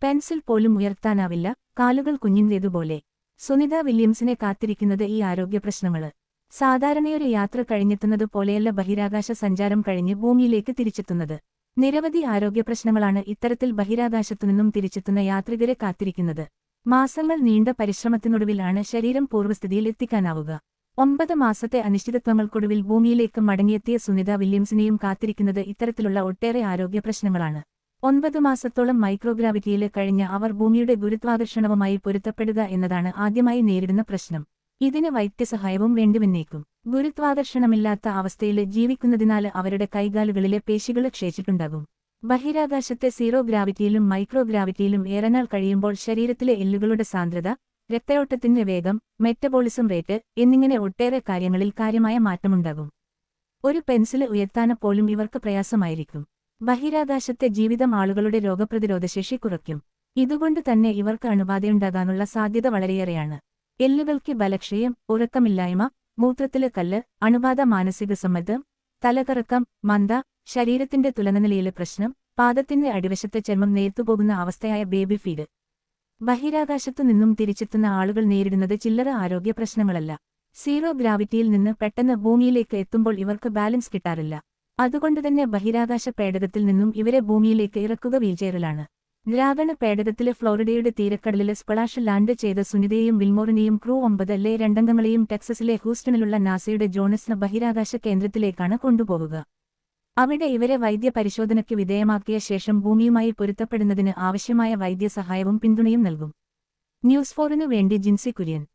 Pencil പോലും ഉയർത്താനാവില്ല, കാലുകൾ കുഞ്ഞിന്റേതുപോലെ. സുനിത വില്യംസിനെ കാത്തിരിക്കുന്നത് ഈ ആരോഗ്യപ്രശ്നങ്ങള്. സാധാരണയൊരു യാത്ര കഴിഞ്ഞെത്തുന്നത് പോലെയല്ല ബഹിരാകാശ സഞ്ചാരം കഴിഞ്ഞ് ഭൂമിയിലേക്ക് തിരിച്ചെത്തുന്നത്. നിരവധി ആരോഗ്യപ്രശ്നങ്ങളാണ് ഇത്തരത്തിൽ ബഹിരാകാശത്തുനിന്നും തിരിച്ചെത്തുന്ന യാത്രികരെ കാത്തിരിക്കുന്നത്. മാസങ്ങൾ നീണ്ട പരിശ്രമത്തിനൊടുവിലാണ് ശരീരം പൂർവ്വസ്ഥിതിയിൽ എത്തിക്കാനാവുക. 9 മാസത്തെ അനിശ്ചിതത്വങ്ങൾക്കൊടുവിൽ ഭൂമിയിലേക്ക് മടങ്ങിയെത്തിയ സുനിത വില്യംസിനെയും കാത്തിരിക്കുന്നത് ഇത്തരത്തിലുള്ള ഒട്ടേറെ ആരോഗ്യപ്രശ്നങ്ങളാണ്. 9 മാസത്തോളം മൈക്രോഗ്രാവിറ്റിയിൽ കഴിഞ്ഞ അവർ ഭൂമിയുടെ ഗുരുത്വാകർഷണവുമായി പൊരുത്തപ്പെടുക എന്നതാണ് ആദ്യമായി നേരിടുന്ന പ്രശ്നം. ഇതിന് വൈദ്യസഹായവും വേണ്ടിവന്നേക്കും. ഗുരുത്വാകർഷണമില്ലാത്ത അവസ്ഥയിൽ ജീവിക്കുന്നതിനാൽ അവരുടെ കൈകാലുകളിലെ പേശികൾ ക്ഷയിച്ചിട്ടുണ്ടാകും. ബഹിരാകാശത്തെ സീറോ ഗ്രാവിറ്റിയിലും മൈക്രോഗ്രാവിറ്റിയിലും ഏറെനാൾ കഴിയുമ്പോൾ ശരീരത്തിലെ എല്ലുകളുടെ സാന്ദ്രത, രക്തയോട്ടത്തിന്റെ വേഗം, മെറ്റബോളിസം റേറ്റ് എന്നിങ്ങനെ ഒട്ടേറെ കാര്യങ്ങളിൽ കാര്യമായ മാറ്റമുണ്ടാകും. ഒരു പെൻസില് ഉയർത്താനപ്പോലും ഇവർക്ക് പ്രയാസമായിരിക്കും. ബഹിരാകാശത്തെ ജീവിതം ആളുകളുടെ രോഗപ്രതിരോധശേഷി കുറയ്ക്കും. ഇതുകൊണ്ട് തന്നെ ഇവർക്ക് അണുബാധയുണ്ടാകാനുള്ള സാധ്യത വളരെയേറെയാണ്. എല്ലുകൾക്ക് ബലക്ഷയം, ഉറക്കമില്ലായ്മ, മൂത്രത്തിലെ കല്ല്, അണുബാധ, മാനസിക സമ്മർദ്ദം, തലകറക്കം, മന്ദ, ശരീരത്തിന്റെ തുലനനിലയിലെ പ്രശ്നം, പാദത്തിന്റെ അടിവശത്തെ ചർമ്മം നേർത്തുപോകുന്ന അവസ്ഥയായ ബേബി ഫീഡ്. ബഹിരാകാശത്തു നിന്നും തിരിച്ചെത്തുന്ന ആളുകൾ നേരിടുന്നത് ചില്ലറ ആരോഗ്യ പ്രശ്നങ്ങളല്ല. സീറോ ഗ്രാവിറ്റിയിൽ നിന്ന് പെട്ടെന്ന് ഭൂമിയിലേക്ക് എത്തുമ്പോൾ ഇവർക്ക് ബാലൻസ് കിട്ടാറില്ല. അതുകൊണ്ടുതന്നെ ബഹിരാകാശ പേടകത്തിൽ നിന്നും ഇവരെ ഭൂമിയിലേക്ക് ഇറക്കുക വീൽചെയറിലാണ്. ദ്രാവണ പേടകത്തിലെ ഫ്ലോറിഡയുടെ തീരക്കടലിലെ സ്പ്ലാഷ് ലാൻഡ് ചെയ്ത സുനിതയെയും വിൽമോറിനെയും ക്രൂ 9 രണ്ടംഗങ്ങളെയും ടെക്സസിലെ ഹൂസ്റ്റണിലുള്ള നാസയുടെ ജോൺസൺ ബഹിരാകാശ കേന്ദ്രത്തിലേക്കാണ് കൊണ്ടുപോവുക. അവിടെ ഇവരെ വൈദ്യപരിശോധനയ്ക്ക് വിധേയമാക്കിയ ശേഷം ഭൂമിയുമായി പൊരുത്തപ്പെടുന്നതിന് ആവശ്യമായ വൈദ്യസഹായവും പിന്തുണയും നൽകും. ന്യൂസ് 4 വേണ്ടി ജിൻസി കുര്യൻ.